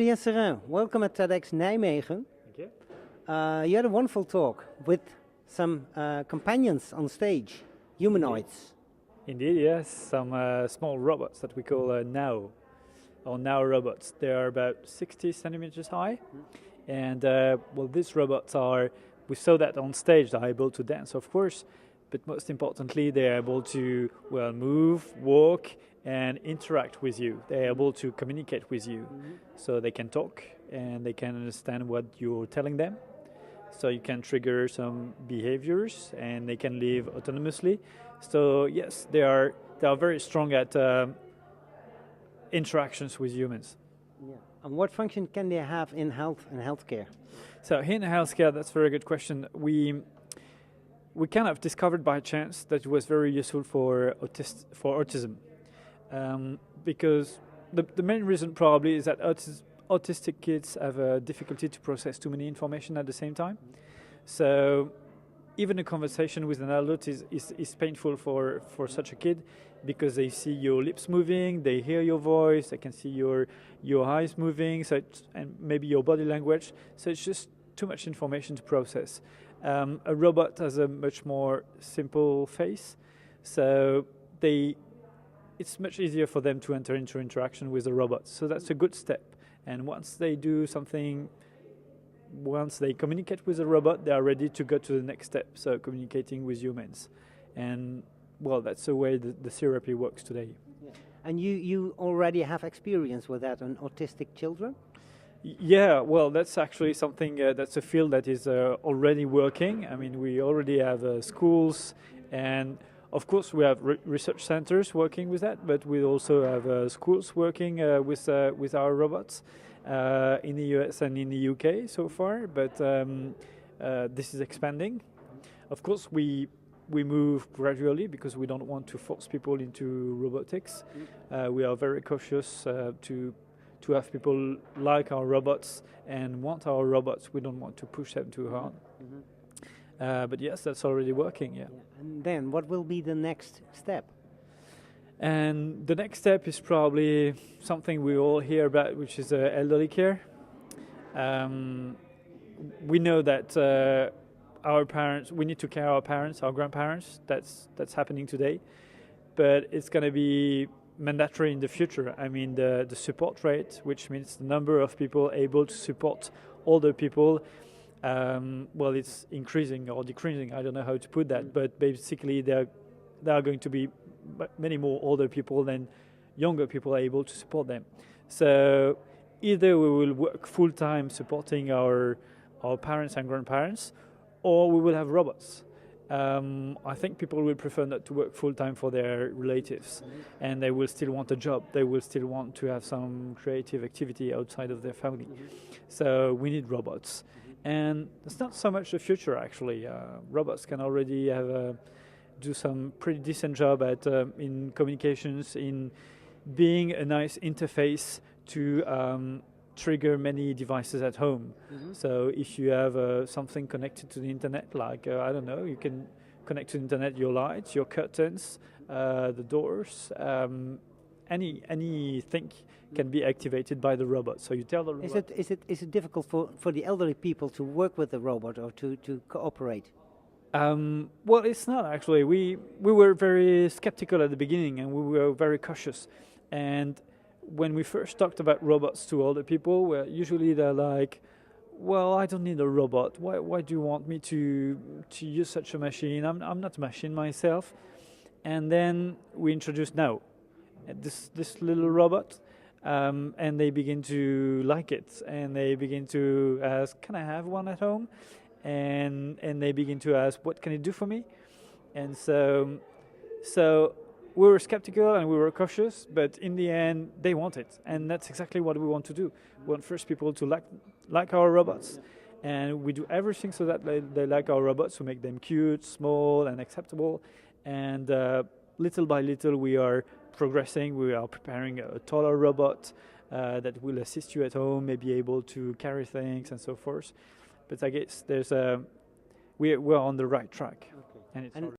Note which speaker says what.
Speaker 1: Julien, Serre, welcome at TEDxNijmegen.
Speaker 2: Thank you.
Speaker 1: You had a wonderful talk with some companions on stage, humanoids.
Speaker 2: Indeed, yes. Some small robots that we call Now, or Now robots. They are about 60 centimeters high. And well, these robots are, we saw that on stage, they're able to dance, of course, but most importantly, they're able to, well, move, walk, and interact with you. They're able to communicate with you. So they can talk and they can understand what you're telling them. So you can trigger some behaviors and they can live autonomously. So yes, they are very strong at interactions with humans.
Speaker 1: Yeah. And what function can they have in health and healthcare?
Speaker 2: So in healthcare, that's a very good question. We kind of discovered by chance that it was very useful for autism. Because the main reason probably is that autistic kids have a difficulty to process too many information at the same time. So even a conversation with an adult is painful for such a kid, because they see your lips moving, they hear your voice, they can see your eyes moving, and maybe your body language. So it's just too much information to process. A robot has a much more simple face, so it's much easier for them to enter into interaction with the robot. So that's a good step. And once they do something, once they communicate with the robot, they are ready to go to the next step, so communicating with humans. And well, that's the way the therapy works today.
Speaker 1: Yeah. And you already have experience with that on autistic children?
Speaker 2: Yeah, well, that's actually something, that's a field that is already working. I mean, we already have schools, and of course we have research centers working with that, but we also have schools working with our robots in the US and in the UK so far, but this is expanding. Of course, we move gradually because we don't want to force people into robotics. We are very cautious to have people like our robots and want our robots. We don't want to push them too hard. But yes, that's already working, yeah.
Speaker 1: And then what will be the next step?
Speaker 2: And the next step is probably something we all hear about, which is elderly care. We know that our parents, we need to care our parents, our grandparents. That's happening today, but it's going to be mandatory in the future. I mean, the support rate, which means the number of people able to support older people, well, it's increasing or decreasing. I don't know how to put that, but basically there are going to be many more older people than younger people are able to support them. So either we will work full-time supporting our parents and grandparents, or we will have robots. I think people will prefer not to work full-time for their relatives, and they will still want a job. They will still want to have some creative activity outside of their family. So we need robots. And it's not so much the future, actually. Robots can already do some pretty decent job at in communications, in being a nice interface to trigger many devices at home. So if you have something connected to the internet, like I don't know, you can connect to the internet your lights, your curtains, the doors, anything can be activated by the robot. So you tell the robot.
Speaker 1: Is it difficult for the elderly people to work with the robot or to cooperate?
Speaker 2: Well, it's not actually. We were very skeptical at the beginning, and we were very cautious. And when we first talked about robots to older people, well, usually they're like, "Well, I don't need a robot. Why do you want me to use such a machine? I'm not a machine myself." And then we introduced Now, this little robot, and they begin to like it, and they begin to ask, "Can I have one at home?" And they begin to ask, "What can it do for me?" And so we were skeptical and we were cautious, but in the end, they want it, and that's exactly what we want to do. We want first people to like our robots, and we do everything so that they like our robots, to make them cute, small, and acceptable. And little by little, we are progressing. We are preparing a taller robot that will assist you at home, may be able to carry things and so forth. But I guess we're on the right track.
Speaker 1: Okay. And